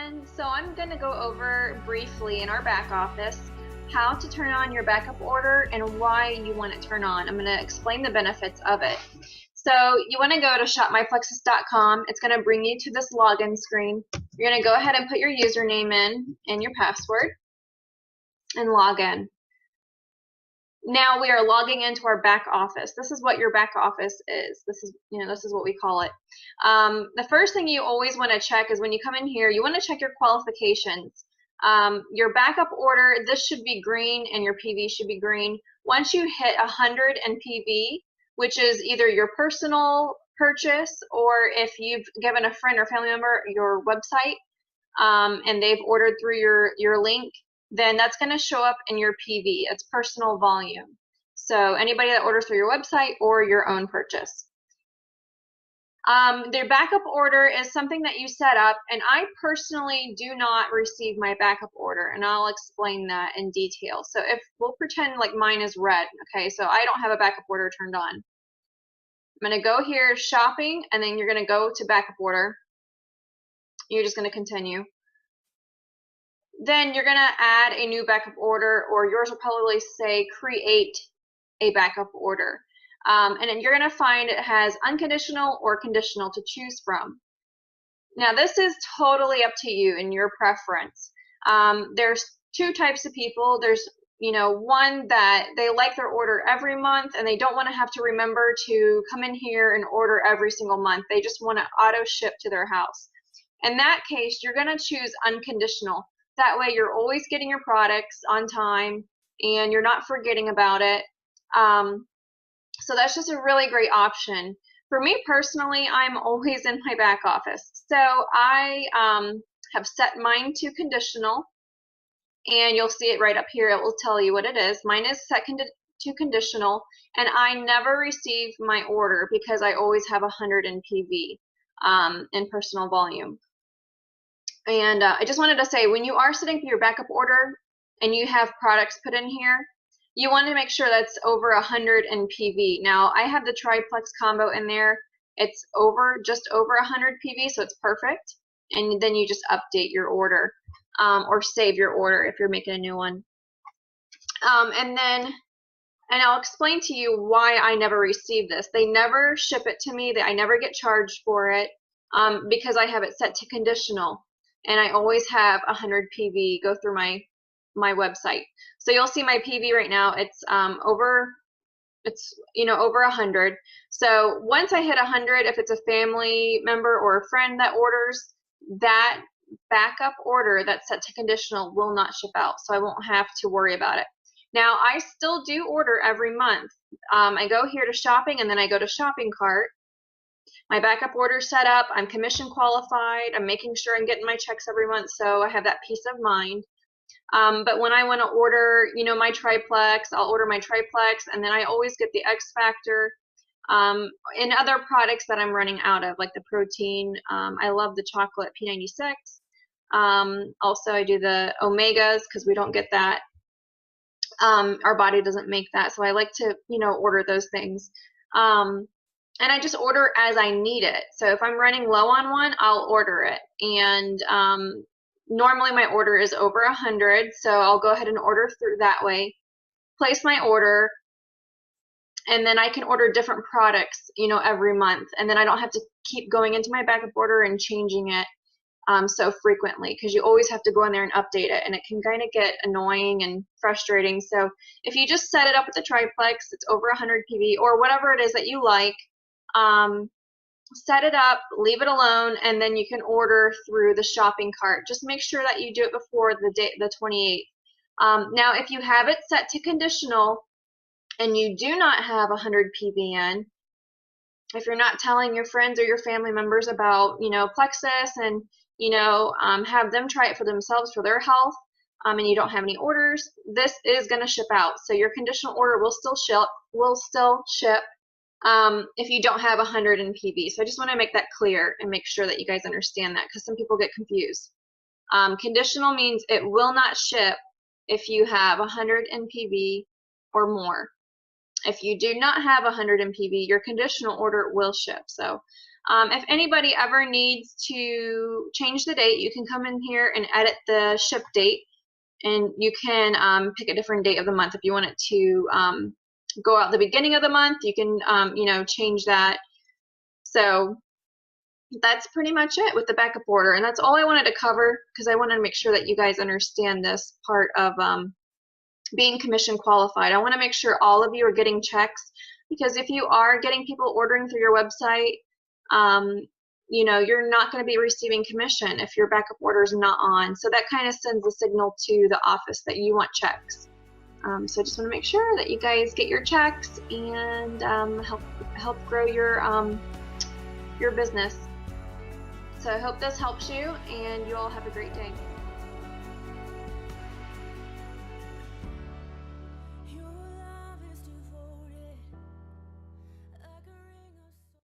everyone. So I'm going to go over briefly in our back office how to turn on your backup order and why you want it turned on. I'm going to explain the benefits of it. So you want to go to shopmyplexus.com. It's going to bring you to this login screen. You're going to go ahead and put your username in and your password and log in. Now we are logging into our back office. This is what your back office is. This is what we call it. The first thing you always want to check is when you come in here, you want to check your qualifications. Your backup order, this should be green and your PV should be green. Once you hit 100 in PV, which is either your personal purchase or if you've given a friend or family member your website and they've ordered through your link, then that's going to show up in your PV. It's personal volume. So anybody that orders through your website or your own purchase. Their backup order is something that you set up, and I personally do not receive my backup order, and I'll explain that in detail. So if we'll pretend like mine is red, okay, so I don't have a backup order turned on. I'm going to go here, shopping, and then you're going to go to backup order. You're just going to continue. Then you're going to add a new backup order, or yours will probably say create a backup order. And then you're going to find it has unconditional or conditional to choose from. Now this is totally up to you and your preference. There's two types of people. There's one that they like their order every month and they don't want to have to remember to come in here and order every single month. They just want to auto ship to their house. In that case, you're going to choose unconditional. That way you're always getting your products on time and you're not forgetting about it. So that's just a really great option. For me personally, I'm always in my back office. So I have set mine to conditional, and you'll see it right up here. It will tell you what it is. Mine is set to conditional, and I never receive my order because I always have 100 in PV in personal volume. And I just wanted to say, when you are setting for your backup order and you have products put in here, you want to make sure that's over 100 in PV. Now, I have the triplex combo in there. It's just over 100 PV, so it's perfect. And then you just update your order or save your order if you're making a new one. And I'll explain to you why I never receive this. They never ship it to me. I never get charged for it because I have it set to conditional. And I always have 100 PV go through my website. So you'll see my PV right now. It's over 100. So once I hit 100, if it's a family member or a friend that orders, that backup order that's set to conditional will not ship out. So I won't have to worry about it. Now I still do order every month. I go here to shopping and then I go to shopping cart. My backup order set up. I'm commission qualified. I'm making sure I'm getting my checks every month, so I have that peace of mind. But when I want to order, my triplex, I'll order my triplex, and then I always get the X Factor and other products that I'm running out of, like the protein. I love the chocolate P96. Also, I do the omegas because we don't get that. Our body doesn't make that, so I like to, order those things. And I just order as I need it. So if I'm running low on one, I'll order it. And normally my order is over 100, so I'll go ahead and order through that way, place my order, and then I can order different products, every month. And then I don't have to keep going into my backup order and changing it so frequently, because you always have to go in there and update it, and it can kind of get annoying and frustrating. So if you just set it up with the triplex, it's over 100 PV or whatever it is that you like, set it up, leave it alone, and then you can order through the shopping cart. Just make sure that you do it before the 28th. Now, if you have it set to conditional and you do not have 100 PV in, if you're not telling your friends or your family members about, PLEXUS and, have them try it for themselves for their health, and you don't have any orders, this is going to ship out. So your conditional order will still ship. If you don't have 100 in PV. So I just want to make that clear and make sure that you guys understand that, because some people get confused. Conditional means it will not ship if you have 100 in PV or more. If you do not have 100 MPV, your conditional order will ship. So if anybody ever needs to change the date, you can come in here and edit the ship date, and you can pick a different date of the month. If you want it to go out the beginning of the month, you can change that. So that's pretty much it with the backup order, and that's all I wanted to cover because I wanted to make sure that you guys understand this part of being commission qualified. I want to make sure all of you are getting checks, because if you are getting people ordering through your website, you're not going to be receiving commission if your backup order is not on. So that kind of sends a signal to the office that you want checks. So I just want to make sure that you guys get your checks and help grow your business. So I hope this helps you, and you all have a great day.